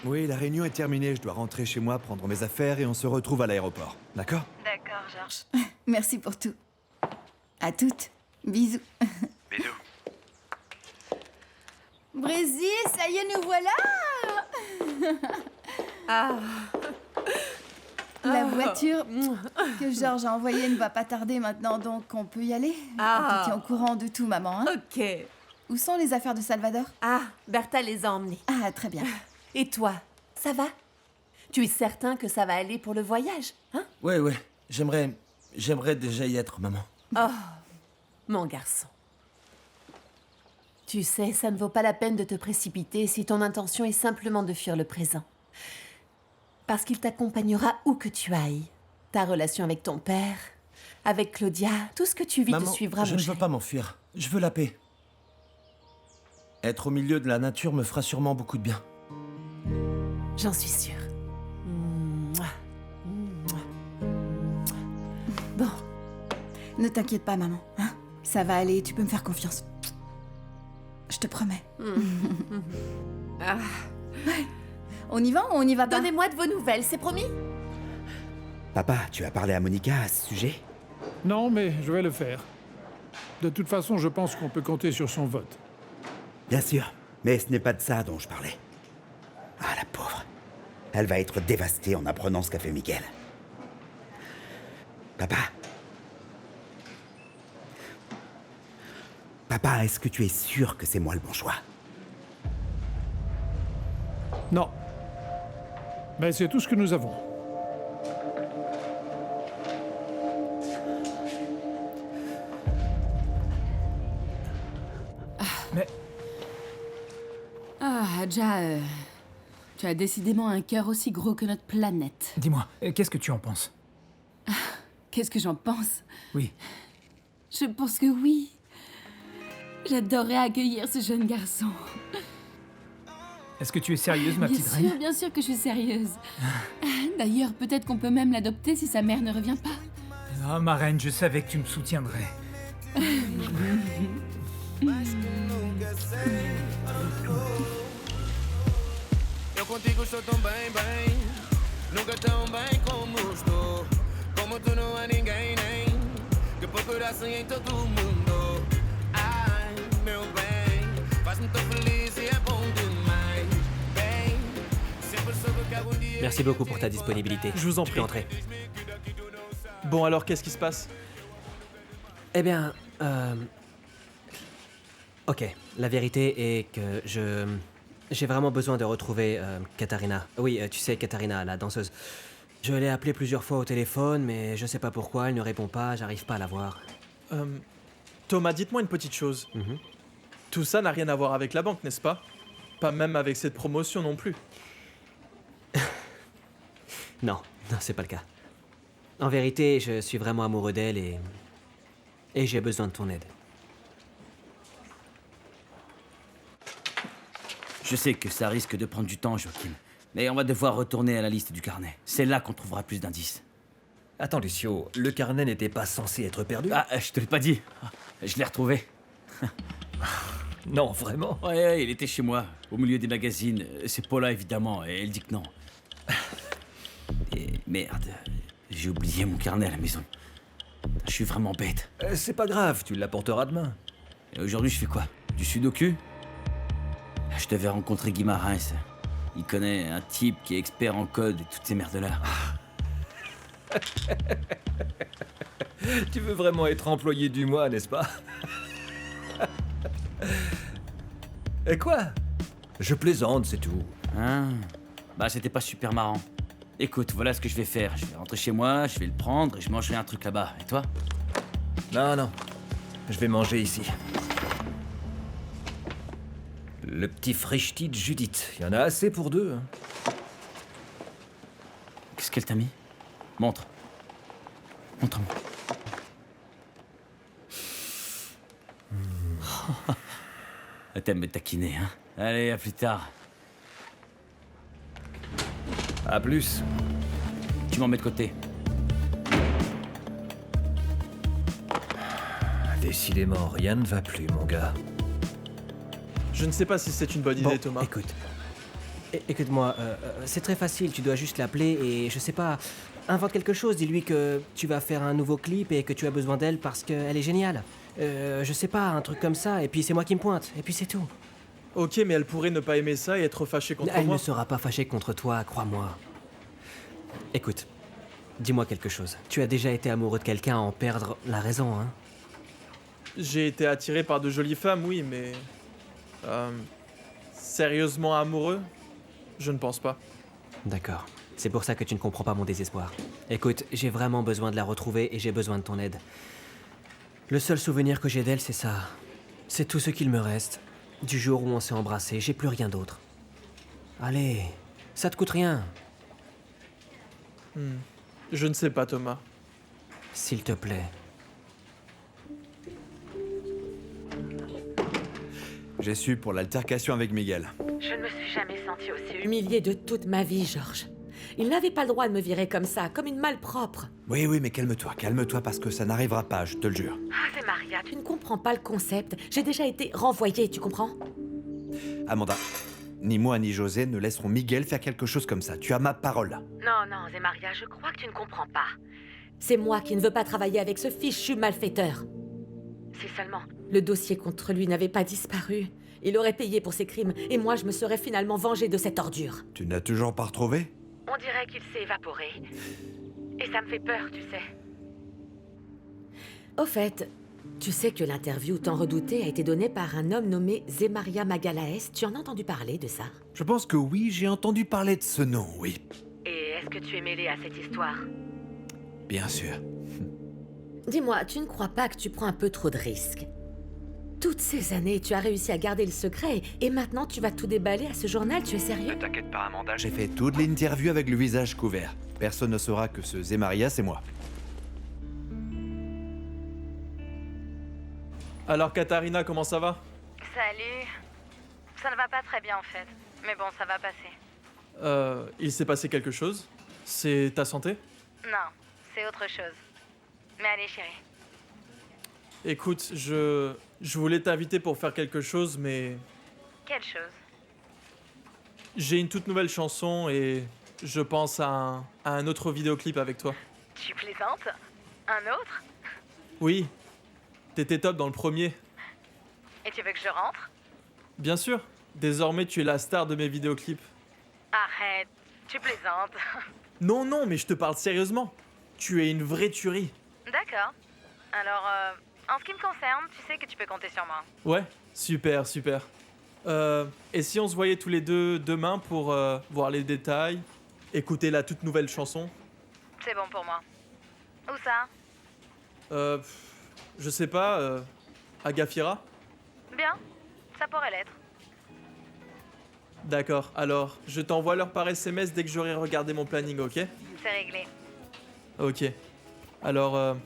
Oui, la réunion est terminée, je dois rentrer chez moi, prendre mes affaires et on se retrouve à l'aéroport. D'accord? D'accord, Georges. Merci pour tout. À toutes. Bisous. Bisous. Brésil, ça y est, nous voilà. Ah, La voiture que Georges a envoyée ne va pas tarder maintenant, donc on peut y aller. Ah. Tu es au courant de tout, maman, hein? ok. Où sont les affaires de Salvador? Ah, Bertha les a emmenés. Ah, très bien. Et toi, ça va? Tu es certain que ça va aller pour le voyage, hein? Ouais. J'aimerais déjà y être, maman. Oh, mon garçon. Tu sais, ça ne vaut pas la peine de te précipiter si ton intention est simplement de fuir le présent. Parce qu'il t'accompagnera où que tu ailles. Ta relation avec ton père, avec Claudia, tout ce que tu vis Maman, te suivra, je mon ne chéri. veux pas m'enfuir. Je veux la paix. Être au milieu de la nature me fera sûrement beaucoup de bien. J'en suis sûre. Mouah. Mouah. Bon, Ne t'inquiète pas, maman, hein? Ça va aller, tu peux me faire confiance. Je te promets. ah, On y va ou on y va pas? donnez-moi de vos nouvelles, c'est promis? Papa, tu as parlé à Monica à ce sujet? Non, mais je vais le faire. De toute façon, je pense qu'on peut compter sur son vote. Bien sûr, mais ce n'est pas de ça dont je parlais. Ah, la pauvre. Elle va être dévastée en apprenant ce qu'a fait Miguel. Papa. Papa, est-ce que tu es sûr que c'est moi le bon choix? Non. Mais c'est tout ce que nous avons. Mais Ah, Hadja, tu as décidément un cœur aussi gros que notre planète. Dis-moi, qu'est-ce que tu en penses? Qu'est-ce que j'en pense? Oui. Je pense que oui. J'adorerais accueillir ce jeune garçon. Est-ce que tu es sérieuse, ma petite reine? Bien sûr que je suis sérieuse. D'ailleurs, peut-être qu'on peut même l'adopter si sa mère ne revient pas. Ah, ma reine, je savais que tu me soutiendrais. Eu contigo estou tão bem, bem. Nunca tão bem como estou. Como tu não há ninguém, nem que procurasse em todo o mundo. Ai, meu bem, faz-me tão feliz e é bom demais. Bem, sempre soube que algum dia. Merci beaucoup pour ta disponibilité. Je vous en Tu prie. peux entrer. Bon alors, qu'est-ce qui se passe? Eh bien, ok, la vérité est que j'ai vraiment besoin de retrouver Katharina. Oui, tu sais, Katharina, la danseuse. Je l'ai appelée plusieurs fois au téléphone, mais je sais pas pourquoi, elle ne répond pas, j'arrive pas à la voir. Thomas, dites-moi une petite chose. Mhm. Tout ça n'a rien à voir avec la banque, n'est-ce pas? Pas même avec cette promotion non plus. Non, c'est pas le cas. En vérité, je suis vraiment amoureux d'elle et j'ai besoin de ton aide. Je sais que ça risque de prendre du temps, Joachim. Mais on va devoir retourner à la liste du carnet. C'est là qu'on trouvera plus d'indices. Attends, Lucio, le carnet n'était pas censé être perdu? Ah, je te l'ai pas dit. Je l'ai retrouvé. Non, vraiment? Ouais, il était chez moi, au milieu des magazines. C'est Paula, évidemment, et elle dit que non. Et merde, j'ai oublié mon carnet à la maison. Je suis vraiment bête. C'est pas grave, tu l'apporteras demain. Et aujourd'hui, je fais quoi? Du sudoku? Je devais rencontrer Guy Marins. Il connaît un type qui est expert en code et toutes ces merdes-là. Tu veux vraiment être employé du mois, n'est-ce pas? Et quoi? Je plaisante, c'est tout. Ah, bah c'était pas super marrant. Écoute, voilà ce que je vais faire. Je vais rentrer chez moi, je vais le prendre et je mangerai un truc là-bas. Et toi? Non, je vais manger ici. Le petit frichti de Judith, il y en a assez pour deux. Hein. Qu'est-ce qu'elle t'a mis? Montre. Montre-moi. T'aimes me taquiner, hein? Allez, à plus tard. À plus. Tu m'en mets de côté. Décidément, rien ne va plus, mon gars. Je ne sais pas si c'est une bonne idée, Bon, Thomas. écoute, Écoute-moi, c'est très facile, tu dois juste l'appeler et je sais pas, invente quelque chose, dis-lui que tu vas faire un nouveau clip et que tu as besoin d'elle parce qu'elle est géniale. Je sais pas, un truc comme ça, et puis c'est moi qui me pointe, et puis c'est tout. Ok, mais elle pourrait ne pas aimer ça et être fâchée contre Elle moi. ne sera pas fâchée contre toi, crois-moi. Écoute, dis-moi quelque chose. Tu as déjà été amoureux de quelqu'un à en perdre la raison, hein? J'ai été attiré par de jolies femmes, oui, mais... sérieusement amoureux? Je ne pense pas. D'accord. C'est pour ça que tu ne comprends pas mon désespoir. Écoute, j'ai vraiment besoin de la retrouver et j'ai besoin de ton aide. Le seul souvenir que j'ai d'elle, c'est ça. C'est tout ce qu'il me reste. Du jour où on s'est embrassé, j'ai plus rien d'autre. Allez, ça te coûte rien. Je ne sais pas, Thomas. S'il te plaît. J'ai su pour l'altercation avec Miguel. Je ne me suis jamais sentie aussi humiliée de toute ma vie, Georges. Il n'avait pas le droit de me virer comme ça, comme une malpropre. Oui, mais calme-toi parce que ça n'arrivera pas, je te le jure. Ah, c'est Maria, tu ne comprends pas le concept. J'ai déjà été renvoyée, tu comprends? Amanda, ni moi ni José ne laisseront Miguel faire quelque chose comme ça. Tu as ma parole. Non, Zemaria, je crois que tu ne comprends pas. C'est moi qui ne veux pas travailler avec ce fichu malfaiteur. Si seulement le dossier contre lui n'avait pas disparu, il aurait payé pour ses crimes et moi je me serais finalement vengée de cette ordure. Tu n'as toujours pas retrouvé? On dirait qu'il s'est évaporé. Et ça me fait peur, tu sais. Au fait, tu sais que l'interview tant redoutée a été donnée par un homme nommé Zemaria Magalaes. Tu en as entendu parler de ça? Je pense que oui, j'ai entendu parler de ce nom, oui. Et est-ce que tu es mêlé à cette histoire? Bien sûr. Dis-moi, tu ne crois pas que tu prends un peu trop de risques? Toutes ces années, tu as réussi à garder le secret et maintenant tu vas tout déballer à ce journal, tu es sérieux? Ne t'inquiète pas, Amanda, j'ai fait toute l'interview avec le visage couvert. Personne ne saura que ce Zemaria, c'est moi. Alors, Katharina, comment ça va? Salut. Ça ne va pas très bien en fait. Mais bon, ça va passer. Il s'est passé quelque chose? C'est ta santé? Non, c'est autre chose. Mais allez, chérie. Écoute, je voulais t'inviter pour faire quelque chose, mais... Quelle chose? J'ai une toute nouvelle chanson et je pense à un autre vidéoclip avec toi. Tu plaisantes? Un autre? Oui, t'étais top dans le premier. Et tu veux que je rentre? Bien sûr, désormais tu es la star de mes vidéoclips. Arrête, tu plaisantes. Non, mais je te parle sérieusement. Tu es une vraie tuerie. D'accord. Alors, en ce qui me concerne, tu sais que tu peux compter sur moi. Ouais, super. Et si on se voyait tous les deux demain pour voir les détails, écouter la toute nouvelle chanson? C'est bon pour moi. Où ça? Je sais pas, à Gafira? Bien, ça pourrait l'être. D'accord, alors je t'envoie l'heure par SMS dès que j'aurai regardé mon planning, ok? C'est réglé. Ok. Alors,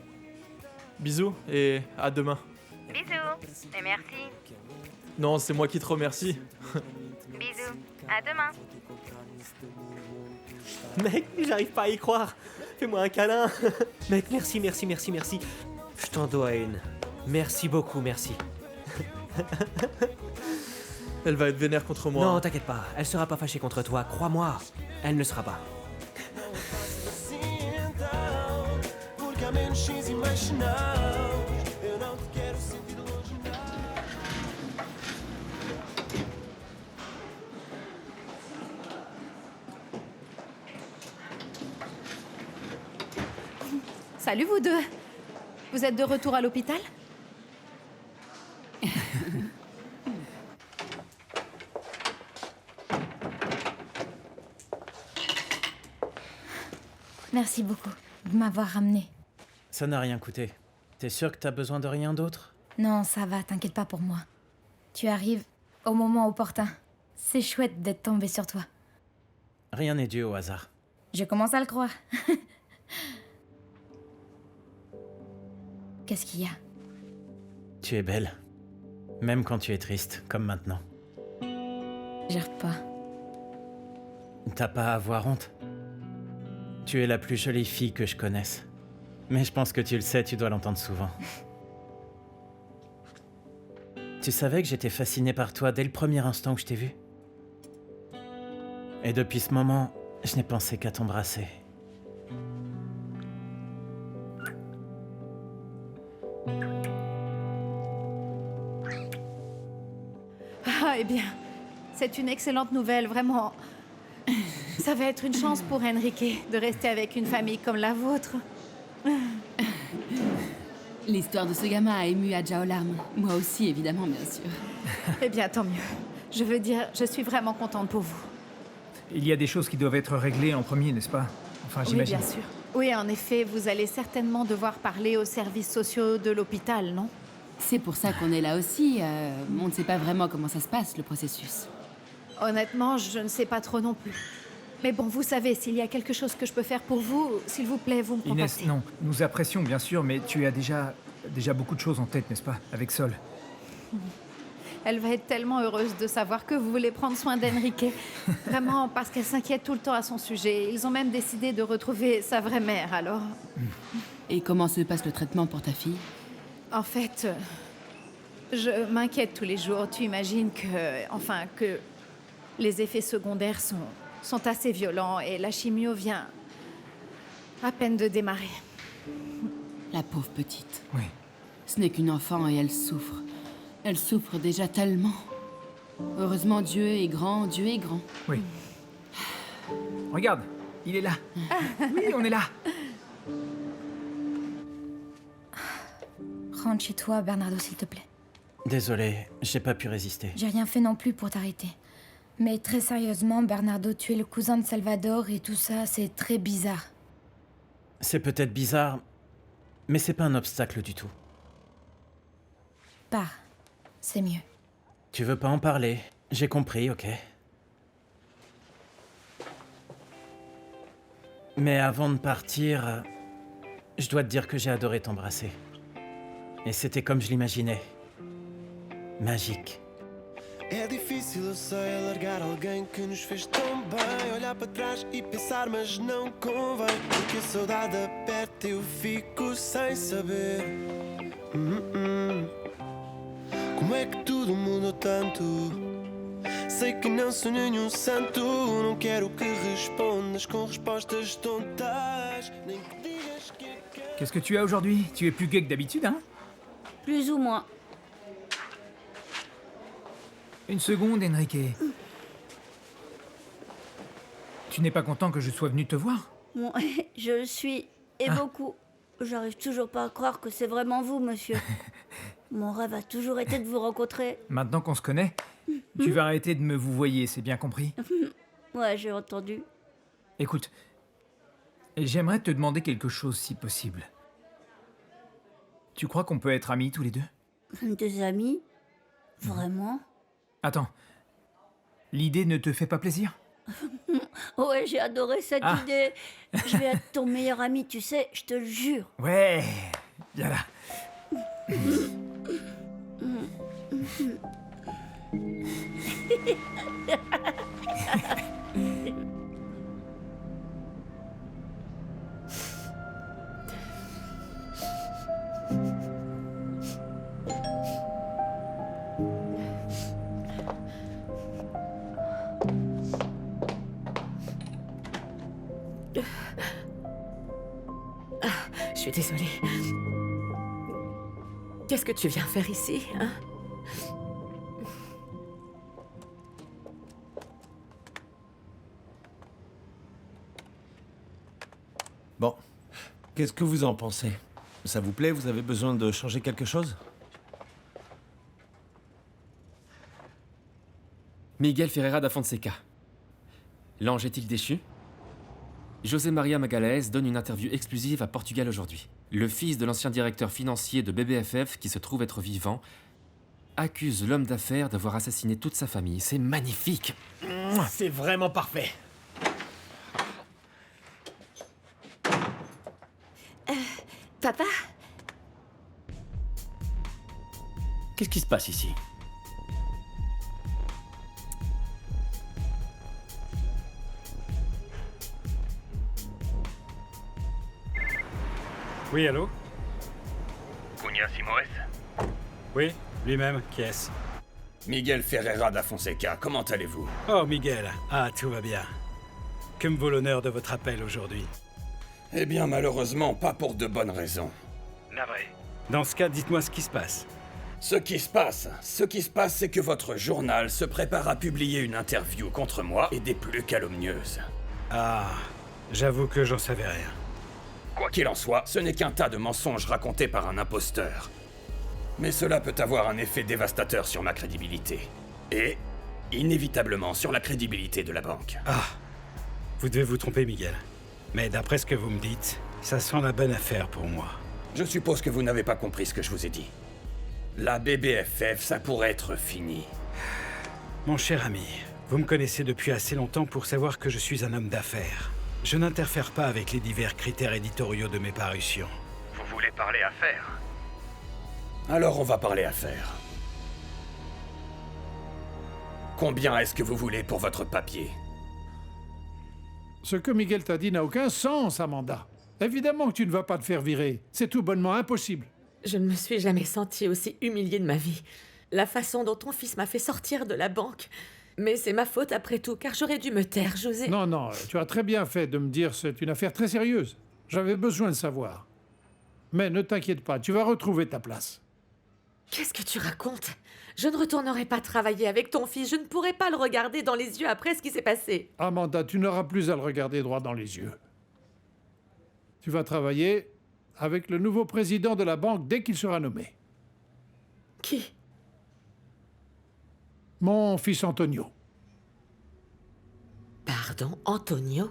bisous et à demain. Bisous, et merci. Non, c'est moi qui te remercie. Bisous, à demain. Mec, j'arrive pas à y croire. Fais-moi un câlin. Mec, merci. Je t'en dois une. Merci beaucoup, merci. Elle va être vénère contre moi. Non, t'inquiète pas. Elle sera pas fâchée contre toi, crois-moi. Elle ne sera pas. Salut vous deux. Vous êtes de retour à l'hôpital? Merci beaucoup de m'avoir ramené. Ça n'a rien coûté. T'es sûr que t'as besoin de rien d'autre? Non, ça va, t'inquiète pas pour moi. Tu arrives au moment opportun. C'est chouette d'être tombé sur toi. Rien n'est dû au hasard. Je commence à le croire. Qu'est-ce qu'il y a? Tu es belle. Même quand tu es triste, comme maintenant. Gère pas. T'as pas à avoir honte. Tu es la plus jolie fille que je connaisse. Mais je pense que tu le sais, tu dois l'entendre souvent. Tu savais que j'étais fasciné par toi dès le premier instant où je t'ai vu? Et depuis ce moment, je n'ai pensé qu'à t'embrasser. Ah, eh bien, c'est une excellente nouvelle, vraiment. Ça va être une chance pour Enrique de rester avec une famille comme la vôtre. L'histoire de ce gamin a ému Adja aux larmes. Moi aussi, évidemment, bien sûr. Eh bien, tant mieux. Je veux dire, je suis vraiment contente pour vous. Il y a des choses qui doivent être réglées en premier, n'est-ce pas? Enfin, Oui, j'imagine. bien sûr. Oui, en effet, vous allez certainement devoir parler aux services sociaux de l'hôpital, non? C'est pour ça qu'on est là aussi. On ne sait pas vraiment comment ça se passe, le processus. Honnêtement, je ne sais pas trop non plus. Mais bon, vous savez, s'il y a quelque chose que je peux faire pour vous, s'il vous plaît, vous me contactez. Inès, non. Nous apprécions, bien sûr, mais tu as déjà beaucoup de choses en tête, n'est-ce pas? Avec Sol. Elle va être tellement heureuse de savoir que vous voulez prendre soin d'Enrique. Vraiment, parce qu'elle s'inquiète tout le temps à son sujet. Ils ont même décidé de retrouver sa vraie mère, alors... Et comment se passe le traitement pour ta fille? En fait, je m'inquiète tous les jours. Tu imagines que les effets secondaires sont assez violents et la chimio vient à peine de démarrer. La pauvre petite. Oui. Ce n'est qu'une enfant et elle souffre. Elle souffre déjà tellement. Heureusement, Dieu est grand, Dieu est grand. Oui. Regarde, il est là. Oui, on est là. Rentre chez toi, Bernardo, s'il te plaît. Désolé, j'ai pas pu résister. J'ai rien fait non plus pour t'arrêter. Mais très sérieusement, Bernardo, tu es le cousin de Salvador et tout ça, c'est très bizarre. C'est peut-être bizarre, mais c'est pas un obstacle du tout. Pars. C'est mieux. Tu veux pas en parler? J'ai compris, ok. Mais avant de partir, je dois te dire que j'ai adoré t'embrasser. Et c'était comme je l'imaginais. Magique. É difícil, eu sei, largar alguém que nos fez tão bem. Olhar para trás e pensar, mas não convém. Porque a saudade aperta, eu fico sem saber. Como é que tudo mudou tanto? Sei que não sou nenhum santo. Não quero que respondas com respostas tontas. Nem que digas que Qu'est-ce que tu as aujourd'hui? Tu es plus gai que d'habitude, hein? Plus ou moins. Une seconde, Enrique. Tu n'es pas content que je sois venu te voir? Bon, je le suis, et beaucoup. J'arrive toujours pas à croire que c'est vraiment vous, monsieur. Mon rêve a toujours été de vous rencontrer. Maintenant qu'on se connaît, tu vas arrêter de me vouvoyer, c'est bien compris? Ouais, j'ai entendu. Écoute, j'aimerais te demander quelque chose si possible. Tu crois qu'on peut être amis tous les deux? Des amis? Vraiment? Attends, l'idée ne te fait pas plaisir? Ouais, j'ai adoré cette idée. Je vais être ton meilleur ami, tu sais, je te le jure. Ouais, viens là. Je suis désolée. Qu'est-ce que tu viens faire ici, hein? Bon, qu'est-ce que vous en pensez? Ça vous plaît? Vous avez besoin de changer quelque chose? Miguel Ferreira da Fonseca. L'ange est-il déchu? José Maria Magalhães donne une interview exclusive à Portugal aujourd'hui. Le fils de l'ancien directeur financier de BBFF, qui se trouve être vivant, accuse l'homme d'affaires d'avoir assassiné toute sa famille. C'est magnifique! C'est vraiment parfait. Papa? Qu'est-ce qui se passe ici? Oui, allô? Cunha Simoes? Oui, lui-même, qui est-ce? Miguel Ferreira da Fonseca, comment allez-vous? Oh, Miguel. Ah, tout va bien. Que me vaut l'honneur de votre appel aujourd'hui? Eh bien, malheureusement, pas pour de bonnes raisons. Navré. Dans ce cas, dites-moi ce qui se passe. Ce qui se passe, c'est que votre journal se prépare à publier une interview contre moi et des plus calomnieuses. Ah, j'avoue que j'en savais rien. Quoi qu'il en soit, ce n'est qu'un tas de mensonges racontés par un imposteur. Mais cela peut avoir un effet dévastateur sur ma crédibilité. Et, inévitablement, sur la crédibilité de la banque. Ah, vous devez vous tromper, Miguel. Mais d'après ce que vous me dites, ça sent la bonne affaire pour moi. Je suppose que vous n'avez pas compris ce que je vous ai dit. La BBFF, ça pourrait être fini. Mon cher ami, vous me connaissez depuis assez longtemps pour savoir que je suis un homme d'affaires. Je n'interfère pas avec les divers critères éditoriaux de mes parutions. Vous voulez parler affaires? Alors on va parler affaires. Combien est-ce que vous voulez pour votre papier? Ce que Miguel t'a dit n'a aucun sens, Amanda. Évidemment que tu ne vas pas te faire virer. C'est tout bonnement impossible. Je ne me suis jamais sentie aussi humiliée de ma vie. La façon dont ton fils m'a fait sortir de la banque. Mais c'est ma faute après tout, car j'aurais dû me taire, José. Non, non, tu as très bien fait de me dire c'est une affaire très sérieuse. J'avais besoin de savoir. Mais ne t'inquiète pas, tu vas retrouver ta place. Qu'est-ce que tu racontes? Je ne retournerai pas travailler avec ton fils. Je ne pourrai pas le regarder dans les yeux après ce qui s'est passé. Amanda, tu n'auras plus à le regarder droit dans les yeux. Tu vas travailler avec le nouveau président de la banque dès qu'il sera nommé. Qui? Mon fils Antonio. Pardon, Antonio?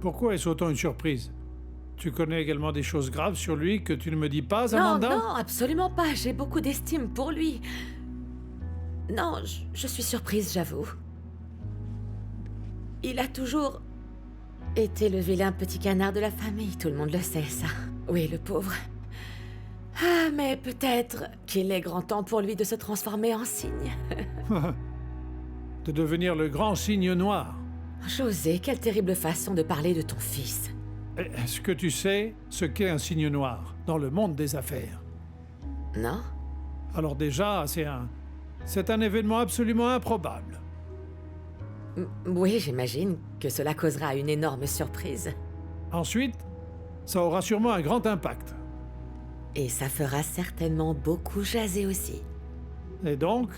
Pourquoi est-ce autant une surprise? Tu connais également des choses graves sur lui que tu ne me dis pas, Amanda? Non, absolument pas. J'ai beaucoup d'estime pour lui. Non, je suis surprise, j'avoue. Il a toujours été le vilain petit canard de la famille. Tout le monde le sait, ça. Oui, le pauvre. Ah, mais peut-être qu'il est grand temps pour lui de se transformer en cygne. De devenir le grand cygne noir. José, quelle terrible façon de parler de ton fils. Est-ce que tu sais ce qu'est un cygne noir dans le monde des affaires? Non. Alors déjà, c'est un événement absolument improbable. Oui, j'imagine que cela causera une énorme surprise. Ensuite, ça aura sûrement un grand impact. Et ça fera certainement beaucoup jaser aussi. Et donc,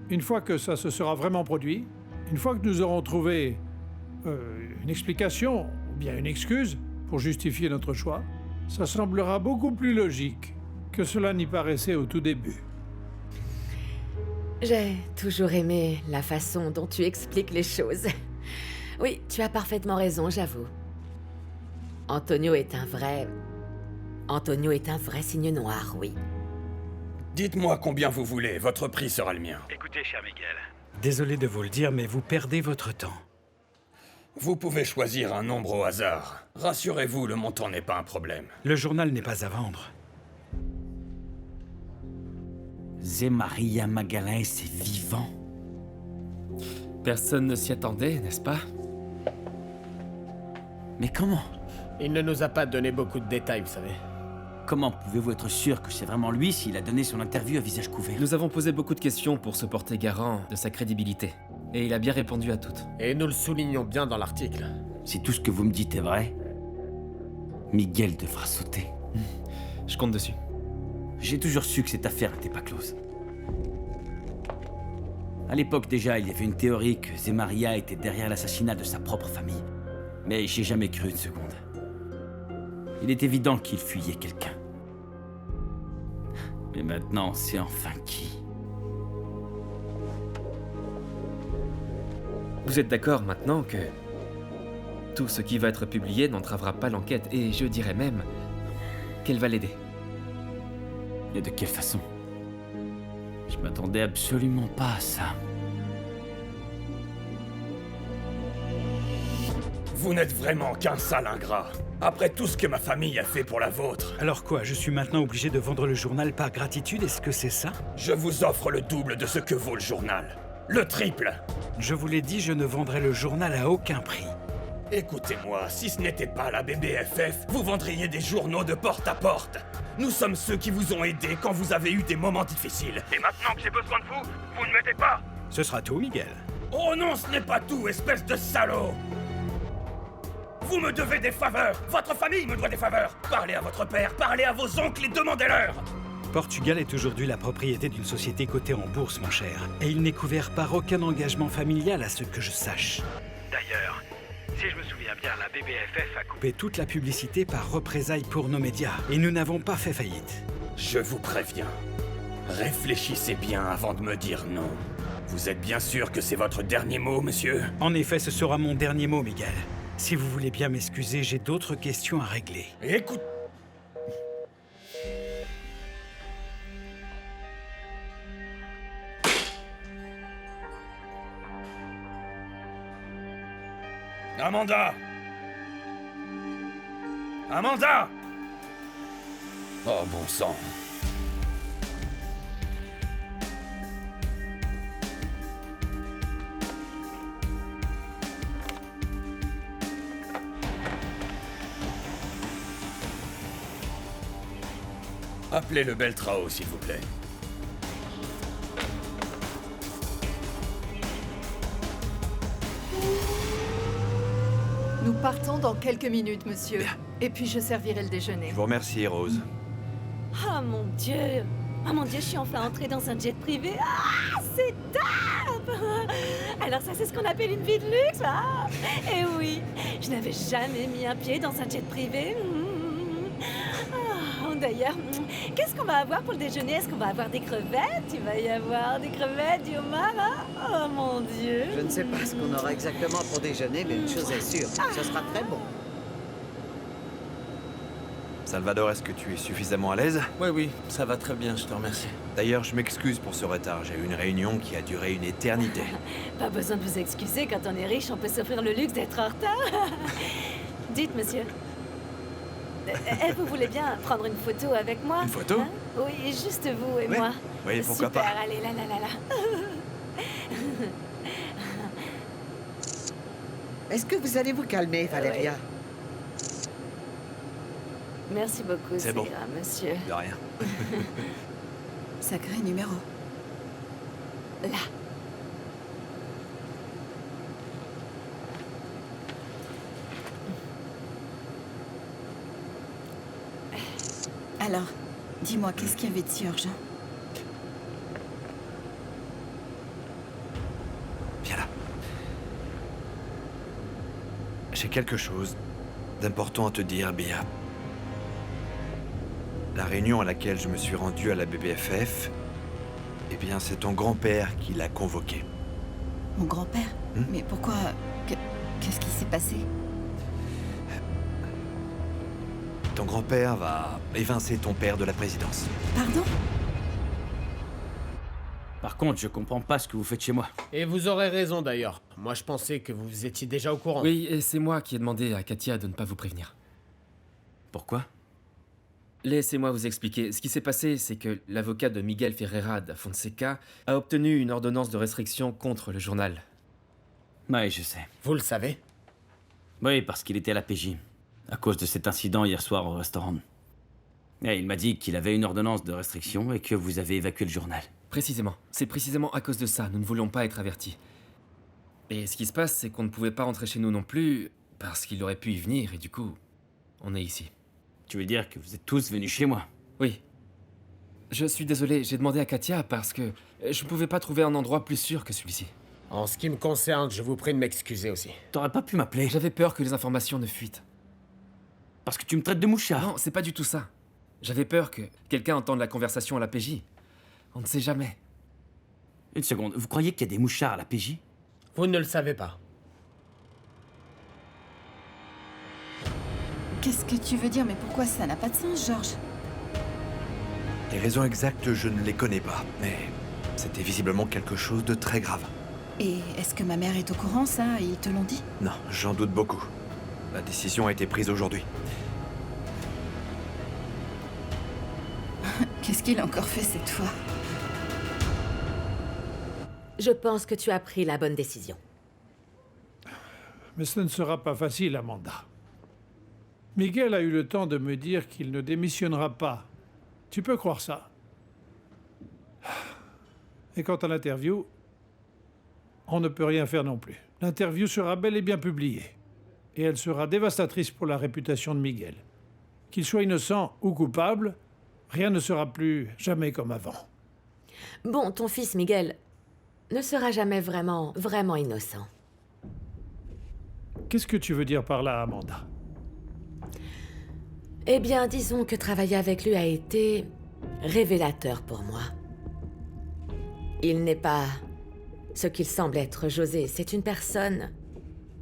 une fois que ça se sera vraiment produit, une fois que nous aurons trouvé une explication ou bien une excuse pour justifier notre choix, ça semblera beaucoup plus logique que cela n'y paraissait au tout début. J'ai toujours aimé la façon dont tu expliques les choses. Oui, tu as parfaitement raison, j'avoue. Antonio est un vrai cygne noir, oui. Dites-moi combien vous voulez, votre prix sera le mien. Écoutez, cher Miguel. Désolé de vous le dire, mais vous perdez votre temps. Vous pouvez choisir un nombre au hasard. Rassurez-vous, le montant n'est pas un problème. Le journal n'est pas à vendre. Zé Maria Magalhães est vivant. Personne ne s'y attendait, n'est-ce pas? Mais comment? Il ne nous a pas donné beaucoup de détails, vous savez. Comment pouvez-vous être sûr que c'est vraiment lui s'il a donné son interview à visage couvert? Nous avons posé beaucoup de questions pour se porter garant de sa crédibilité. Et il a bien répondu à toutes. Et nous le soulignons bien dans l'article. Si tout ce que vous me dites est vrai, Miguel devra sauter. Je compte dessus. J'ai toujours su que cette affaire n'était pas close. À l'époque déjà, il y avait une théorie que Zé Maria était derrière l'assassinat de sa propre famille. Mais j'ai jamais cru une seconde. Il est évident qu'il fuyait quelqu'un. Mais maintenant, c'est enfin qui? Vous êtes d'accord maintenant que tout ce qui va être publié n'entravera pas l'enquête et je dirais même qu'elle va l'aider. Mais de quelle façon? Je m'attendais absolument pas à ça. Vous n'êtes vraiment qu'un sale ingrat. Après tout ce que ma famille a fait pour la vôtre. Alors quoi, je suis maintenant obligé de vendre le journal par gratitude, est-ce que c'est ça? Je vous offre le double de ce que vaut le journal. Le triple. Je vous l'ai dit, je ne vendrai le journal à aucun prix. Écoutez-moi, si ce n'était pas la BBFF, vous vendriez des journaux de porte à porte. Nous sommes ceux qui vous ont aidés quand vous avez eu des moments difficiles. Et maintenant que j'ai besoin de vous, vous ne m'aidez pas. Ce sera tout, Miguel. Oh non, ce n'est pas tout, espèce de salaud! Vous me devez des faveurs! Votre famille me doit des faveurs! Parlez à votre père, parlez à vos oncles et demandez-leur! Portugal est aujourd'hui la propriété d'une société cotée en bourse, mon cher. Et il n'est couvert par aucun engagement familial à ce que je sache. D'ailleurs, si je me souviens bien, la BBFF a coupé toute la publicité par représailles pour nos médias. Et nous n'avons pas fait faillite. Je vous préviens. Réfléchissez bien avant de me dire non. Vous êtes bien sûr que c'est votre dernier mot, monsieur? En effet, ce sera mon dernier mot, Miguel. Si vous voulez bien m'excuser, j'ai d'autres questions à régler. Écoute... Amanda! Amanda! Oh, bon sang. Appelez le Beltrao, s'il vous plaît. Nous partons dans quelques minutes, monsieur. Bien. Et puis je servirai le déjeuner. Je vous remercie, Rose. Oh mon Dieu! Oh mon Dieu, je suis enfin entrée dans un jet privé. Ah, c'est top! Alors ça, c'est ce qu'on appelle une vie de luxe, ah! Et oui, je n'avais jamais mis un pied dans un jet privé. Oh, d'ailleurs, qu'est-ce qu'on va avoir pour le déjeuner? Est-ce qu'on va avoir des crevettes? Il va y avoir des crevettes, du homard, hein? Oh mon Dieu! Je ne sais pas ce qu'on aura exactement pour déjeuner, mais une chose est sûre, ce sera très bon. Salvador, est-ce que tu es suffisamment à l'aise? Oui, ça va très bien, je te remercie. D'ailleurs, je m'excuse pour ce retard. J'ai eu une réunion qui a duré une éternité. Pas besoin de vous excuser, quand on est riche, on peut s'offrir le luxe d'être en retard. Dites, monsieur. Vous voulez bien prendre une photo avec moi? Une photo? Hein? Oui, juste vous et moi. Oui, pourquoi Super, pas. allez, là. Est-ce que vous allez vous calmer, Valeria? Merci beaucoup, C'est bon. ira, monsieur. De rien. Sacré numéro. Là. Alors, dis-moi, qu'est-ce qu'il y avait de si urgent? Viens là. J'ai quelque chose d'important à te dire, Bia. La réunion à laquelle je me suis rendu à la BBFF, eh bien, c'est ton grand-père qui l'a convoqué. Mon grand-père? Mais pourquoi? Qu'est-ce qui s'est passé? Ton grand-père va évincer ton père de la présidence. Pardon? Par contre, je comprends pas ce que vous faites chez moi. Et vous aurez raison d'ailleurs. Moi je pensais que vous étiez déjà au courant. Oui, et c'est moi qui ai demandé à Katia de ne pas vous prévenir. Pourquoi? Laissez-moi vous expliquer. Ce qui s'est passé, c'est que l'avocat de Miguel Ferreira da Fonseca a obtenu une ordonnance de restriction contre le journal. Ouais, je sais. Vous le savez? Oui, parce qu'il était à la PJ. À cause de cet incident hier soir au restaurant. Et il m'a dit qu'il avait une ordonnance de restriction et que vous avez évacué le journal. Précisément. C'est précisément à cause de ça. Nous ne voulions pas être avertis. Et ce qui se passe, c'est qu'on ne pouvait pas rentrer chez nous non plus, parce qu'il aurait pu y venir, et du coup, on est ici. Tu veux dire que vous êtes tous venus chez moi? Oui. Je suis désolé, j'ai demandé à Katia parce que je ne pouvais pas trouver un endroit plus sûr que celui-ci. En ce qui me concerne, je vous prie de m'excuser aussi. T'aurais pas pu m'appeler? J'avais peur que les informations ne fuitent. Parce que tu me traites de mouchard? Non, c'est pas du tout ça. J'avais peur que quelqu'un entende la conversation à la PJ. On ne sait jamais. Une seconde, vous croyez qu'il y a des mouchards à la PJ? Vous ne le savez pas. Qu'est-ce que tu veux dire? Mais pourquoi ça n'a pas de sens, Georges? Les raisons exactes, je ne les connais pas, mais c'était visiblement quelque chose de très grave. Et est-ce que ma mère est au courant, ça? Ils te l'ont dit? Non, j'en doute beaucoup. La décision a été prise aujourd'hui. Qu'est-ce qu'il a encore fait cette fois? Je pense que tu as pris la bonne décision. Mais ce ne sera pas facile, Amanda. Miguel a eu le temps de me dire qu'il ne démissionnera pas. Tu peux croire ça? Et quant à l'interview, on ne peut rien faire non plus. L'interview sera bel et bien publiée. Et elle sera dévastatrice pour la réputation de Miguel. Qu'il soit innocent ou coupable, rien ne sera plus jamais comme avant. Bon, ton fils Miguel ne sera jamais vraiment innocent. Qu'est-ce que tu veux dire par là, Amanda? Eh bien, disons que travailler avec lui a été révélateur pour moi. Il n'est pas ce qu'il semble être, José. C'est une personne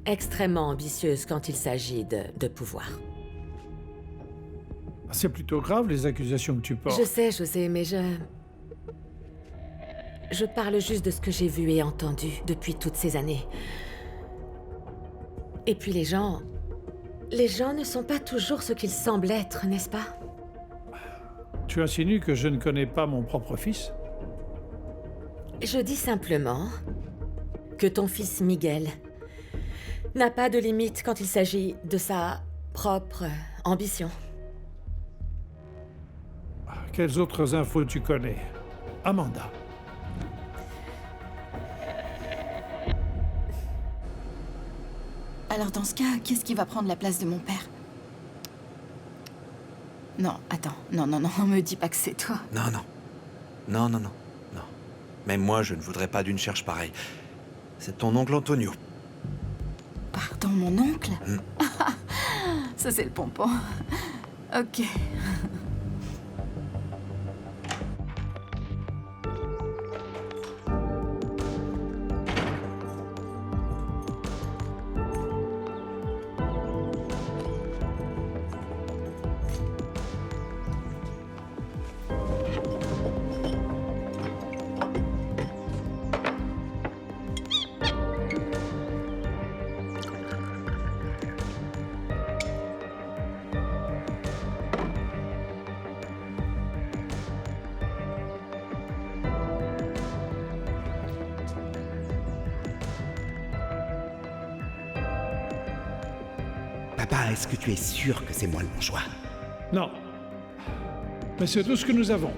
extrêmement ambitieuse quand il s'agit de pouvoir. C'est plutôt grave, les accusations que tu portes. Je sais, José, mais je parle juste de ce que j'ai vu et entendu depuis toutes ces années. Et puis les gens ne sont pas toujours ce qu'ils semblent être, n'est-ce pas? Tu insinues que je ne connais pas mon propre fils? Je dis simplement que ton fils Miguel n'a pas de limite quand il s'agit de sa propre ambition. Quelles autres infos tu connais, Amanda? Alors dans ce cas, qu'est-ce qui va prendre la place de mon père? Non, attends. Non, me dis pas que c'est toi. Non. Même moi, je ne voudrais pas d'une cherche pareille. C'est ton oncle Antonio. Pardon, mon oncle? Ça, c'est le pompon. Ok. Papa, est-ce que tu es sûr que c'est moi le bon choix? Non. Mais c'est tout ce que nous avons.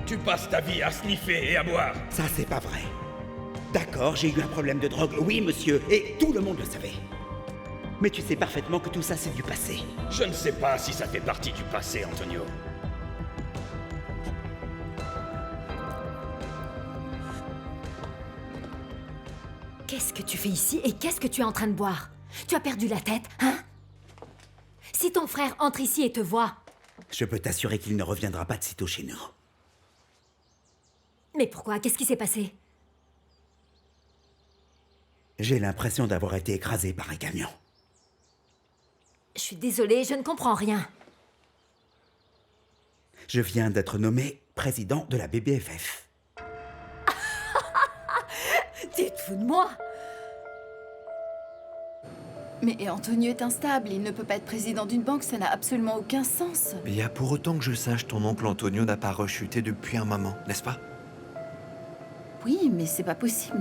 Tu passes ta vie à sniffer et à boire. Ça, c'est pas vrai. D'accord, j'ai eu un problème de drogue, oui, monsieur, et tout le monde le savait. Mais tu sais parfaitement que tout ça, c'est du passé. Je ne sais pas si ça fait partie du passé, Antonio. Qu'est-ce que tu fais ici et qu'est-ce que tu es en train de boire? Tu as perdu la tête, hein? Si ton frère entre ici et te voit... Je peux t'assurer qu'il ne reviendra pas de sitôt chez nous. Mais pourquoi? Qu'est-ce qui s'est passé? J'ai l'impression d'avoir été écrasé par un camion. Je suis désolée, je ne comprends rien. Je viens d'être nommé président de la BBFF. Tu te fous de moi? Mais Antonio est instable, il ne peut pas être président d'une banque, ça n'a absolument aucun sens. Bien, pour autant que je sache, ton oncle Antonio n'a pas rechuté depuis un moment, n'est-ce pas? Oui, mais c'est pas possible.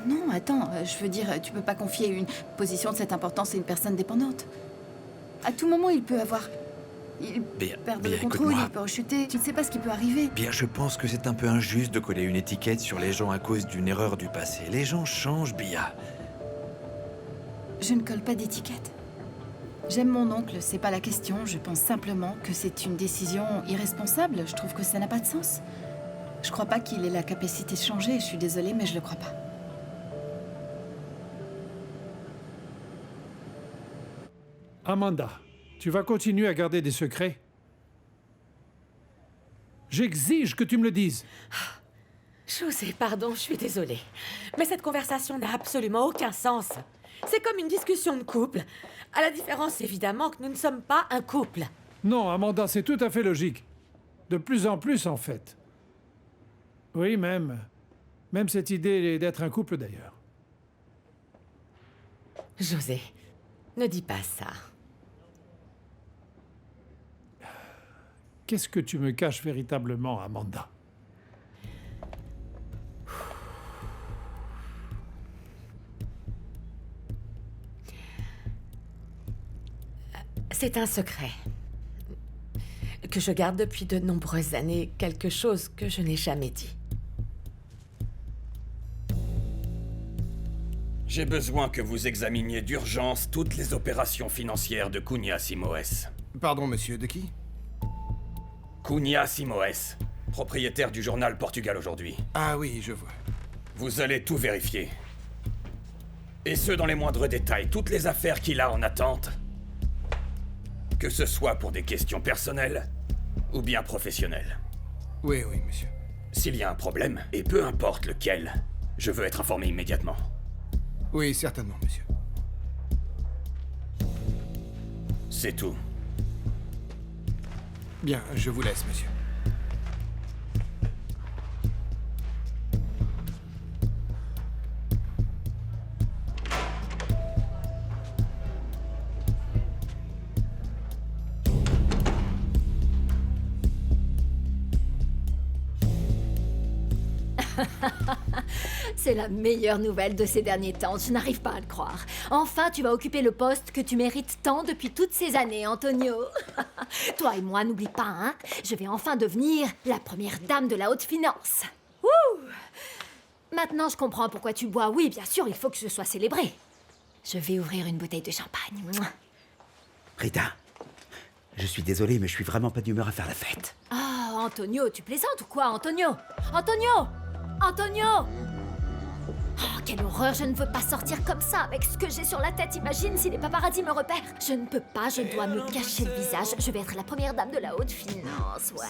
Non, attends, je veux dire, tu peux pas confier une position de cette importance à une personne dépendante. À tout moment, il peut avoir... Il perd le contrôle, il peut rechuter, tu ne sais pas ce qui peut arriver. Bien, je pense que c'est un peu injuste de coller une étiquette sur les gens à cause d'une erreur du passé. Les gens changent, Bia. Je ne colle pas d'étiquette. J'aime mon oncle, c'est pas la question. Je pense simplement que c'est une décision irresponsable. Je trouve que ça n'a pas de sens. Je crois pas qu'il ait la capacité de changer. Je suis désolée, mais je le crois pas. Amanda, tu vas continuer à garder des secrets? J'exige que tu me le dises. José, pardon, je suis désolée. Mais cette conversation n'a absolument aucun sens. C'est comme une discussion de couple. À la différence, évidemment, que nous ne sommes pas un couple. Non, Amanda, c'est tout à fait logique. De plus en plus, en fait. Oui, même cette idée d'être un couple, d'ailleurs. José, ne dis pas ça. qu'est-ce que tu me caches véritablement, Amanda? C'est un secret que je garde depuis de nombreuses années, quelque chose que je n'ai jamais dit. J'ai besoin que vous examiniez d'urgence toutes les opérations financières de Cunha Simoes. Pardon, monsieur, de qui? Cunha Simoes, propriétaire du journal Portugal aujourd'hui. Ah oui, je vois. Vous allez tout vérifier. Et ce, dans les moindres détails, toutes les affaires qu'il a en attente. Que ce soit pour des questions personnelles ou bien professionnelles. Oui, oui, monsieur. S'il y a un problème, et peu importe lequel, je veux être informé immédiatement. Oui, certainement, monsieur. C'est tout. Bien, je vous laisse, monsieur. C'est la meilleure nouvelle de ces derniers temps, je n'arrive pas à le croire. Enfin, tu vas occuper le poste que tu mérites tant depuis toutes ces années, Antonio. Toi et moi, n'oublie pas, hein. Je vais enfin devenir la première dame de la haute finance. Wouh! Maintenant, je comprends pourquoi tu bois. Oui, bien sûr, il faut que je sois célébrée. Je vais ouvrir une bouteille de champagne. Mouah. Rita, je suis désolé, mais je suis vraiment pas d'humeur à faire la fête. Oh, Antonio, tu plaisantes ou quoi, Antonio? Antonio! Antonio! Oh, quelle horreur, je ne veux pas sortir comme ça avec ce que j'ai sur la tête. Imagine si les paparazzis me repèrent. Je ne peux pas, je dois me cacher le visage. Je vais être la première dame de la haute finance, ouais.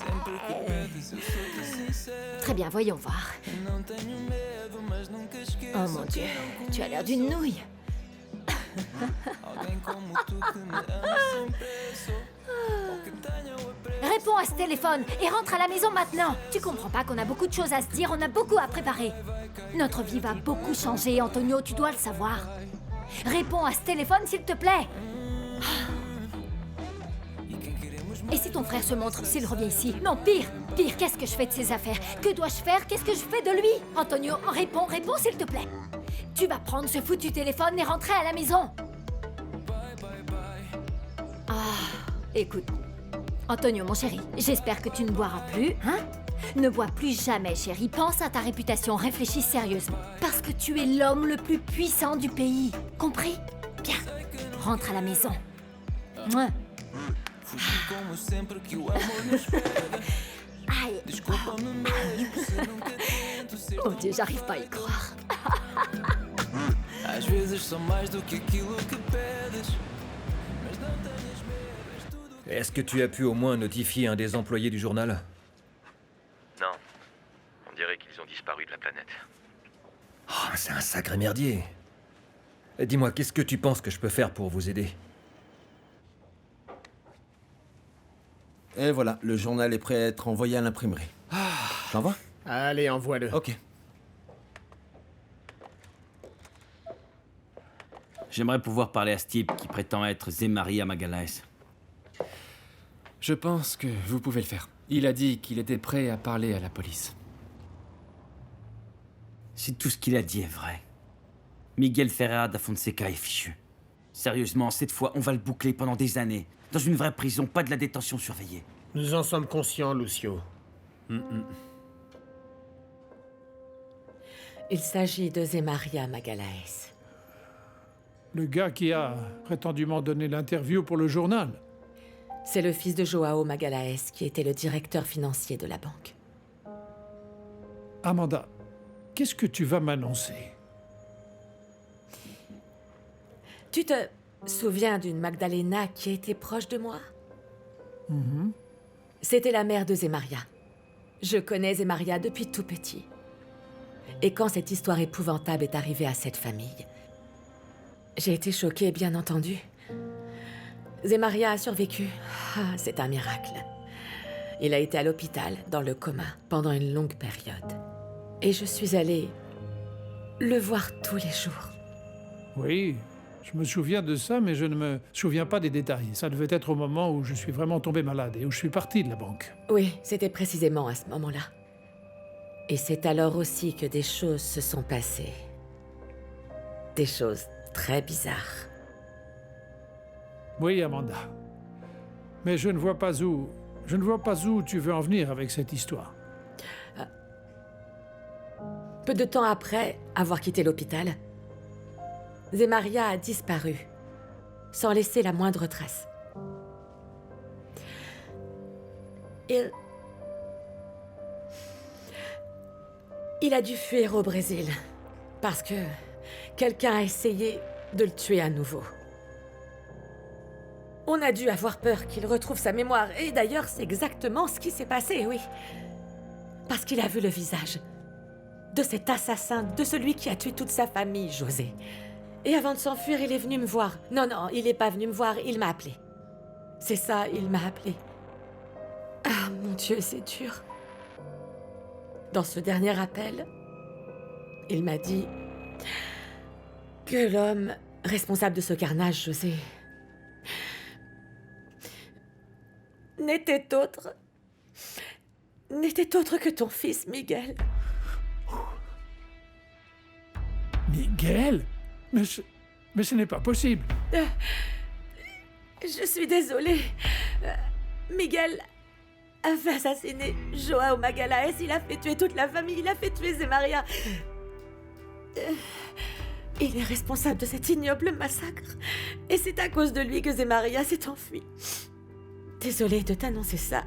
Très bien, voyons voir. Oh mon Dieu, tu as l'air d'une nouille. Réponds à ce téléphone et rentre à la maison maintenant. Tu comprends pas qu'on a beaucoup de choses à se dire, on a beaucoup à préparer. Notre vie va beaucoup changer, Antonio, tu dois le savoir. Réponds à ce téléphone, s'il te plaît. Et si ton frère se montre, s'il revient ici? Non, pire, qu'est-ce que je fais de ses affaires? Que dois-je faire? Qu'est-ce que je fais de lui? Antonio, réponds, s'il te plaît. Tu vas prendre ce foutu téléphone et rentrer à la maison. Écoute, Antonio, mon chéri, j'espère que tu ne boiras plus, hein? Ne bois plus jamais, chéri. Pense à ta réputation, réfléchis sérieusement. Parce que tu es l'homme le plus puissant du pays. Compris? Bien, rentre à la maison. Mouah. Aïe. Mon Dieu, j'arrive pas à y croire. Às vezes sou mais do que aquilo que pedes. Est-ce que tu as pu au moins notifier un des employés du journal? Non. On dirait qu'ils ont disparu de la planète. Oh, c'est un sacré merdier. Dis-moi, qu'est-ce que tu penses que je peux faire pour vous aider? Et voilà, le journal est prêt à être envoyé à l'imprimerie. T'envoies? Allez, envoie-le. Ok. J'aimerais pouvoir parler à ce type qui prétend être Zemaria Magalhães. Je pense que vous pouvez le faire. Il a dit qu'il était prêt à parler à la police. Si tout ce qu'il a dit est vrai, Miguel Ferreira da Fonseca est fichu. Sérieusement, cette fois, on va le boucler pendant des années. Dans une vraie prison, pas de la détention surveillée. Nous en sommes conscients, Lucio. Il s'agit de Zemaria Magalhães. Le gars qui a prétendument donné l'interview pour le journal. C'est le fils de Joao Magalhães qui était le directeur financier de la banque. Amanda, qu'est-ce que tu vas m'annoncer? Tu te souviens d'une Magdalena qui était proche de moi? C'était la mère de Zemaria. Je connais Zemaria depuis tout petit. Et quand cette histoire épouvantable est arrivée à cette famille, j'ai été choquée, bien entendu. Zemaria a survécu. Ah, c'est un miracle. Il a été à l'hôpital, dans le coma, pendant une longue période. Et je suis allée le voir tous les jours. Oui, Je me souviens de ça, mais je ne me souviens pas des détails. Ça devait être au moment où je suis vraiment tombé malade et où je suis parti de la banque. Oui, c'était précisément à ce moment-là. Et c'est alors aussi que des choses se sont passées. Des choses très bizarres. Oui, Amanda. Mais je ne vois pas où... Je ne vois pas où tu veux en venir avec cette histoire. Peu de temps après avoir quitté l'hôpital, Zemaria a disparu, sans laisser la moindre trace. Il a dû fuir au Brésil, parce que quelqu'un a essayé de le tuer à nouveau. On a dû avoir peur qu'il retrouve sa mémoire, et d'ailleurs c'est exactement ce qui s'est passé, oui. Parce qu'il a vu le visage de cet assassin, de celui qui a tué toute sa famille, José. Et avant de s'enfuir, il est venu me voir. Non, il n'est pas venu me voir, il m'a appelé. C'est ça, il m'a appelé. Ah, mon Dieu, c'est dur. Dans ce dernier appel, il m'a dit que l'homme responsable de ce carnage, José, n'était autre que ton fils, Miguel. Miguel? Mais ce n'est pas possible. Je suis désolée. Miguel a fait assassiner Joao Magalhães. Il a fait tuer toute la famille. Il a fait tuer Zemaria. Il est responsable de cet ignoble massacre. Et c'est à cause de lui que Zemaria s'est enfuie. Désolée de t'annoncer ça.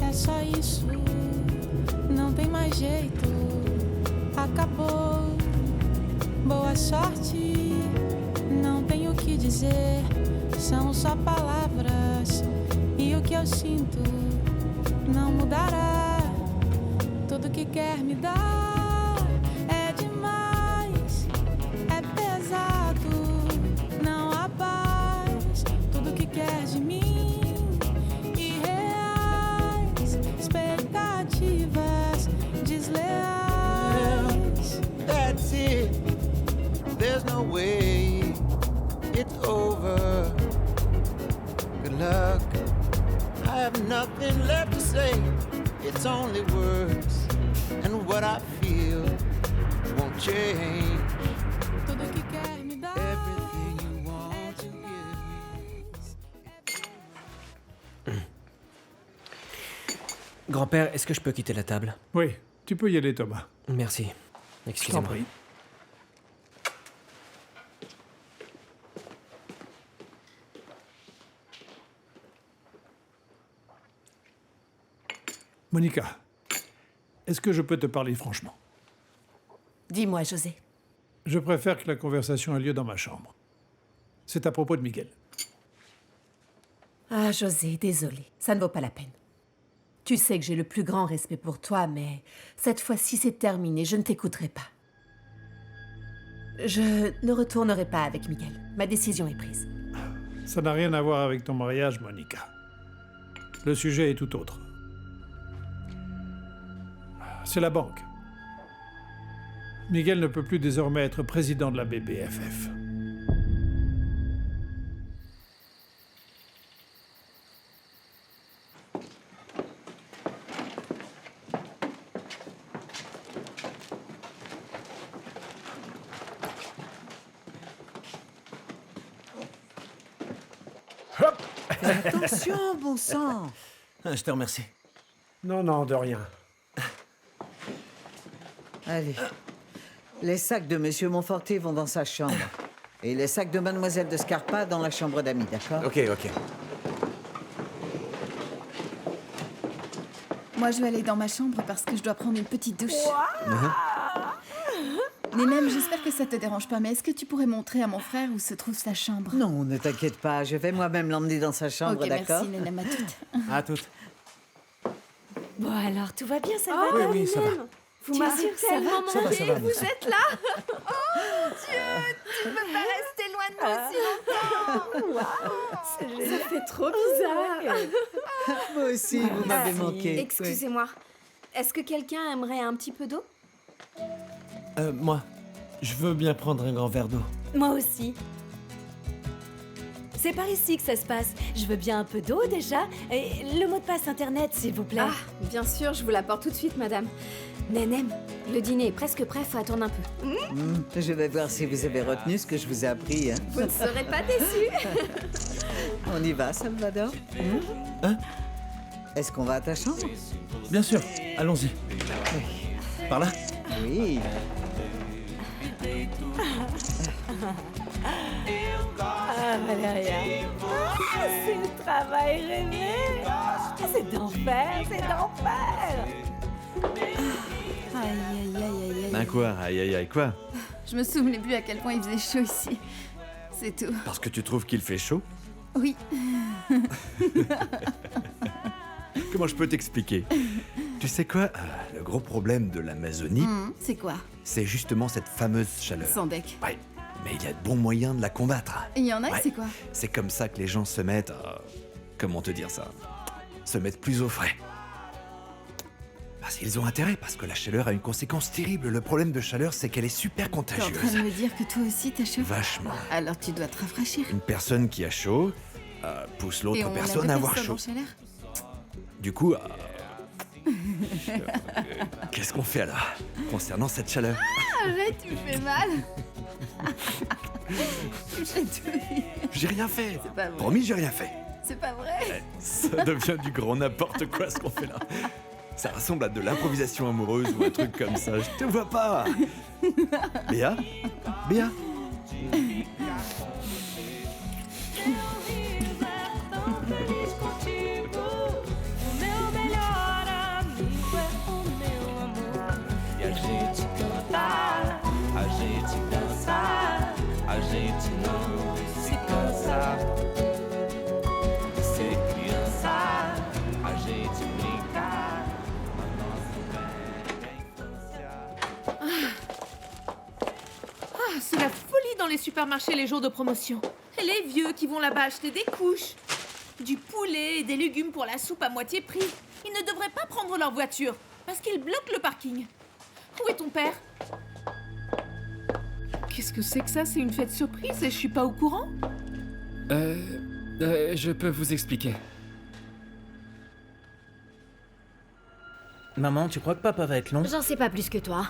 É só isso, não tem mais jeito. Acabou. Boa sorte, não tenho o que dizer. São só palavras e o que eu sinto não mudará. Tudo que quer me dar é demais, é pesado, não há paz. Tudo que quer de mim, irreais, expectativas desleais. That's it. There's no way it's over. Good luck. I have nothing left to say. It's only words, and what I feel won't change. Tudo que quer me dar everything you want to give me. Grand-père, est-ce que je peux quitter la table? Oui, tu peux y aller, Thomas. Merci. Je t'en Excusez-moi. prie. Monica, est-ce que je peux te parler franchement? Dis-moi, José. Je préfère que la conversation ait lieu dans ma chambre. C'est à propos de Miguel. Ah, José, désolé. Ça ne vaut pas la peine. Tu sais que j'ai le plus grand respect pour toi, mais cette fois-ci, c'est terminé. Je ne t'écouterai pas. Je ne retournerai pas avec Miguel. Ma décision est prise. Ça n'a rien à voir avec ton mariage, Monica. Le sujet est tout autre. C'est la banque. Miguel ne peut plus désormais être président de la BBFF. Hop! Attention, bon sang! Je te remercie. Non, de rien. Allez. Les sacs de Monsieur Monforté vont dans sa chambre. Et les sacs de Mademoiselle de Scarpa dans la chambre d'amis, d'accord? Ok. Moi, je vais aller dans ma chambre parce que je dois prendre une petite douche. Nénem, j'espère que ça te dérange pas, mais est-ce que tu pourrais montrer à mon frère où se trouve sa chambre? Non, ne t'inquiète pas, je vais moi-même l'emmener dans sa chambre, Ok, d'accord? merci Nénem, à toutes. À toutes. Bon alors, tout va bien, ça Oh, va? Oui, ça va. Vous Tu m'avez es sûr que ça va? tellement Ça va, manqué, ça va, vous merci. êtes là. Oh Dieu, tu peux pas rester loin de moi aussi longtemps. Ça fait trop bizarre. Moi aussi, vous m'avez manqué. Excusez-moi, est-ce que quelqu'un aimerait un petit peu d'eau? Moi, je veux bien prendre un grand verre d'eau. Moi aussi. C'est par ici que ça se passe. Je veux bien un peu d'eau déjà. Et le mot de passe internet, s'il vous plaît. Ah, bien sûr, je vous l'apporte tout de suite, madame. Nenem, le dîner est presque prêt, faut attendre un peu. Je vais voir si vous avez retenu ce que je vous ai appris. Hein. Vous ne serez pas déçus. On y va, Salvador? Hein? Est-ce qu'on va à ta chambre? Bien sûr, allons-y. Par là? Oui. Ah, Valéria. Ah, c'est le travail rêvé. Ah, c'est d'enfer, c'est d'enfer. Aïe, aïe, aïe, aïe, aïe. Ben quoi? Aïe aïe aïe, quoi? Je me souvenais plus à quel point il faisait chaud ici. C'est tout. Parce que tu trouves qu'il fait chaud? Oui. Comment je peux t'expliquer? Tu sais quoi? Le gros problème de l'Amazonie, C'est quoi? c'est justement cette fameuse chaleur. Sans deck. Ouais, mais il y a de bons moyens de la combattre. Il y en a, Ouais. c'est quoi? C'est comme ça que les gens se mettent à... Comment te dire ça? Se mettent plus au frais. Parce qu'ils ont intérêt, parce que la chaleur a une conséquence terrible. Le problème de chaleur, c'est qu'elle est super T'es en train contagieuse. de me dire que toi aussi t'as chaud? Vachement. Alors tu dois te rafraîchir. Une personne qui a chaud pousse Et l'autre on personne appelle à avoir ça chaud. dans chaleur? Du coup, qu'est-ce qu'on fait alors concernant cette chaleur? Arrête, tu me fais mal. J'ai tout dit. J'ai rien fait. C'est pas vrai. Promis, j'ai rien fait. C'est pas vrai. Ça devient du grand n'importe quoi ce qu'on fait là. Ça ressemble à de l'improvisation amoureuse ou un truc comme ça. Je te vois pas. Béa? Béa? E a gente cantar, a gente dançar, a gente não se cansa de ser criança, a gente brincar na nossa velha infância. Ah, c'est la folie dans les supermarchés les jours de promotion. Et les vieux qui vont là-bas acheter des couches, du poulet et des légumes pour la soupe à moitié prix. Ils ne devraient pas prendre leur voiture parce qu'ils bloquent le parking. Où est ton père? Qu'est-ce que c'est que ça? C'est une fête surprise et je suis pas au courant? Je peux vous expliquer. Maman, tu crois que papa va être long? J'en sais pas plus que toi.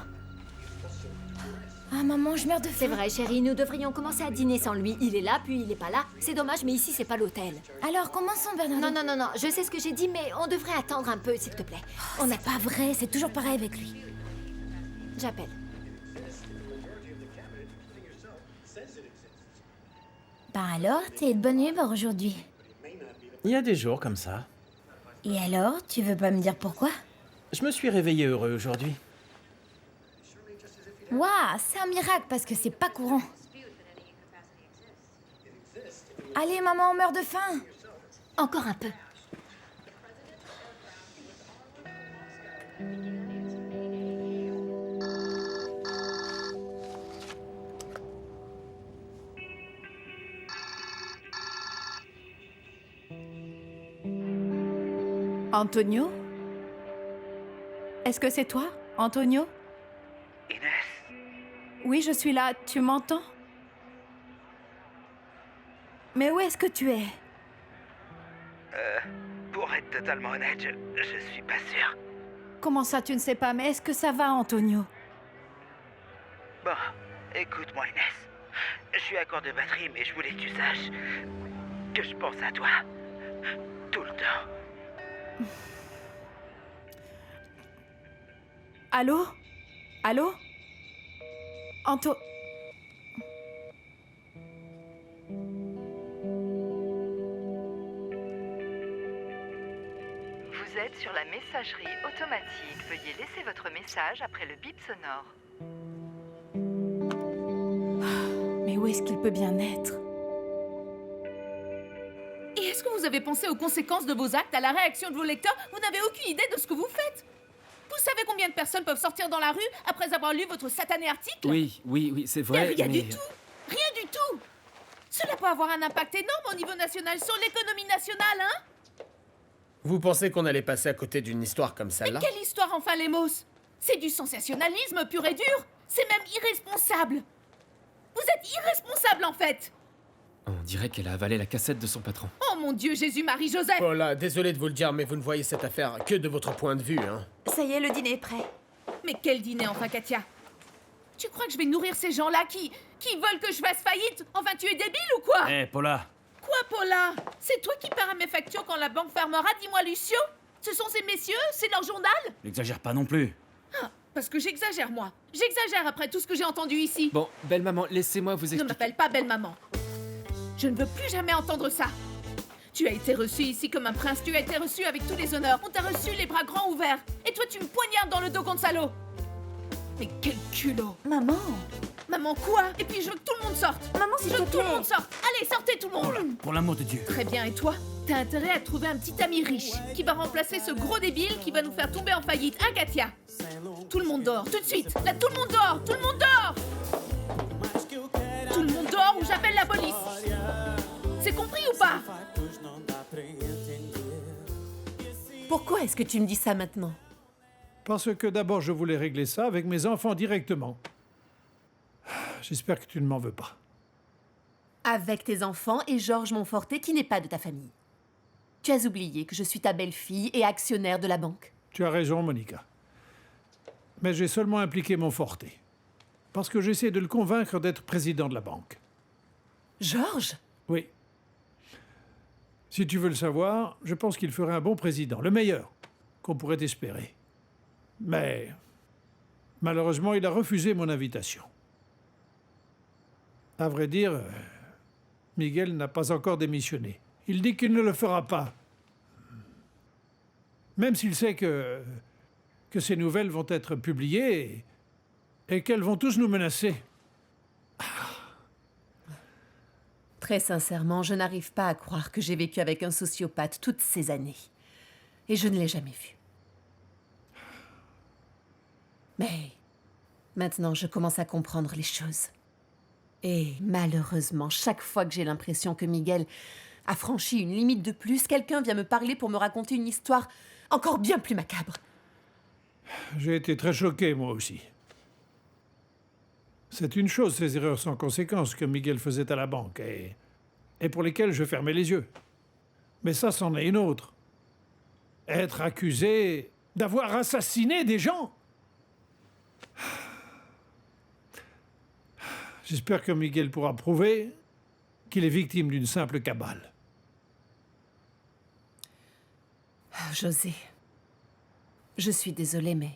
Ah maman, je meurs de faim. C'est vrai, chérie, nous devrions commencer à dîner sans lui. Il est là, puis il est pas là. C'est dommage, mais ici, c'est pas l'hôtel. Alors, commençons, Bernardo. Non, je sais ce que j'ai dit, mais on devrait attendre un peu, s'il te plaît. On n'a pas vrai, c'est toujours pareil avec lui. J'appelle. Bah alors, t'es de bonne humeur aujourd'hui. Il y a des jours comme ça. Et alors, tu veux pas me dire pourquoi? Je me suis réveillé heureux aujourd'hui. Waouh, c'est un miracle parce que c'est pas courant. Allez, maman, on meurt de faim. Encore un peu. Antonio? Est-ce que c'est toi, Antonio? Inès? Oui, je suis là. Tu m'entends? Mais où est-ce que tu es? Pour être totalement honnête, je suis pas sûr. Comment ça, tu ne sais pas? Mais est-ce que ça va, Antonio? Bon, écoute-moi Inès. Je suis à court de batterie, mais je voulais que tu saches que je pense à toi. Tout le temps. Allô? Allô? Vous êtes sur la messagerie automatique. Veuillez laisser votre message après le bip sonore. où est-ce qu'il peut bien être? Et est-ce que vous avez pensé aux conséquences de vos actes, à la réaction de vos lecteurs? Vous n'avez aucune idée de ce que vous faites. Vous savez combien de personnes peuvent sortir dans la rue après avoir lu votre satané article? Oui, c'est vrai, Rien mais... du tout. Rien du tout. Cela peut avoir un impact énorme au niveau national sur l'économie nationale, hein? Vous pensez qu'on allait passer à côté d'une histoire comme Mais celle-là? quelle histoire, enfin, Lemos? C'est du sensationnalisme pur et dur. C'est même irresponsable. Vous êtes irresponsable, en fait. On dirait qu'elle a avalé la cassette de son patron. Oh mon Dieu, Jésus-Marie-Joseph! Oh là, désolé de vous le dire, mais vous ne voyez cette affaire que de votre point de vue, hein. Ça y est, le dîner est prêt. Mais quel dîner, enfin, Katia? Tu crois que je vais nourrir ces gens-là qui veulent que je fasse faillite? Enfin, tu es débile ou quoi? Hé, Paula! Quoi, Paula? C'est toi qui paieras mes factures quand la banque fermera, dis-moi, Lucio? Ce sont ces messieurs? C'est leur journal? N'exagère pas non plus. Ah, parce que j'exagère, moi. J'exagère après tout ce que j'ai entendu ici. Bon, belle maman, laissez-moi vous Ne expliquer... m'appelle pas belle-maman. Je ne veux plus jamais entendre ça. Tu as été reçu ici comme un prince, tu as été reçu avec tous les honneurs. On t'a reçu les bras grands ouverts. Et toi, tu me poignardes dans le dos, Gonzalo. Mais quel culot. Maman. Maman quoi? Et puis je veux que tout le monde sorte. Maman, s'il Je veux te que tout le plaît. monde sorte. Allez, sortez tout le monde. Pour l'amour de Dieu. Très bien, et toi? T'as intérêt à trouver un petit ami riche qui va remplacer ce gros débile qui va nous faire tomber en faillite, hein, Katia? Tout le monde dort, tout de suite. Là, tout le monde dort, tout le monde dort. Tout le monde dort ou j'appelle la police. C'est compris ou pas? Pourquoi est-ce que tu me dis ça maintenant? Parce que d'abord, je voulais régler ça avec mes enfants directement. J'espère que tu ne m'en veux pas. Avec tes enfants et Georges Montforté qui n'est pas de ta famille. Tu as oublié que je suis ta belle-fille et actionnaire de la banque. Tu as raison, Monica. Mais j'ai seulement impliqué Montforté. Parce que j'essaie de le convaincre d'être président de la banque. Georges? Oui. Si tu veux le savoir, je pense qu'il ferait un bon président, le meilleur qu'on pourrait espérer. Mais malheureusement, il a refusé mon invitation. À vrai dire, Miguel n'a pas encore démissionné. Il dit qu'il ne le fera pas. Même s'il sait que ces nouvelles vont être publiées et qu'elles vont tous nous menacer. Très sincèrement, je n'arrive pas à croire que j'ai vécu avec un sociopathe toutes ces années. Et je ne l'ai jamais vu. Mais maintenant, je commence à comprendre les choses. Et malheureusement, chaque fois que j'ai l'impression que Miguel a franchi une limite de plus, quelqu'un vient me parler pour me raconter une histoire encore bien plus macabre. J'ai été très choqué, moi aussi. C'est une chose, ces erreurs sans conséquence que Miguel faisait à la banque et pour lesquelles je fermais les yeux. Mais ça, c'en est une autre. Être accusé d'avoir assassiné des gens. J'espère que Miguel pourra prouver qu'il est victime d'une simple cabale. José, je suis désolée, mais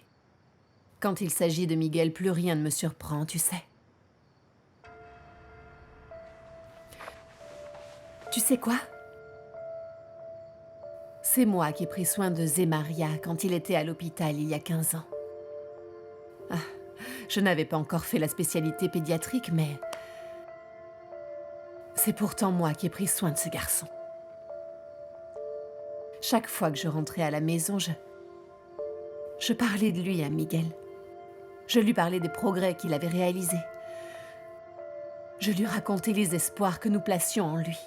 quand il s'agit de Miguel, plus rien ne me surprend, tu sais. Tu sais quoi? C'est moi qui ai pris soin de Zemaria quand il était à l'hôpital il y a 15 ans. Ah, je n'avais pas encore fait la spécialité pédiatrique, mais c'est pourtant moi qui ai pris soin de ce garçon. Chaque fois que je rentrais à la maison, je parlais de lui à Miguel. Je lui parlais des progrès qu'il avait réalisés. Je lui racontais les espoirs que nous placions en lui.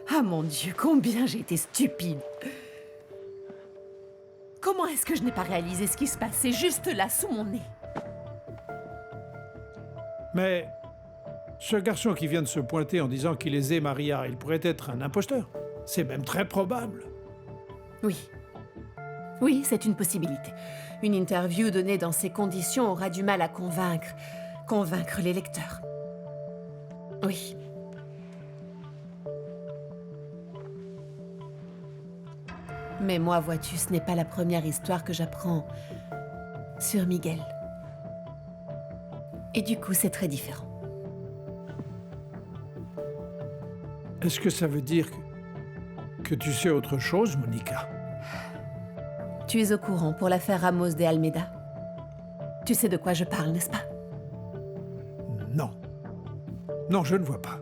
Ah mon Dieu, combien j'ai été stupide! Comment est-ce que je n'ai pas réalisé ce qui se passait juste là, sous mon nez? Mais ce garçon qui vient de se pointer en disant qu'il est Zemaria, il pourrait être un imposteur. C'est même très probable. Oui. Oui, c'est une possibilité. Une interview donnée dans ces conditions aura du mal à convaincre les lecteurs. Oui. Mais moi, vois-tu, ce n'est pas la première histoire que j'apprends sur Miguel. Et du coup, c'est très différent. Est-ce que ça veut dire que tu sais autre chose, Monica? Tu es au courant pour l'affaire Ramos de Almeida? Tu sais de quoi je parle, n'est-ce pas? Non, je ne vois pas.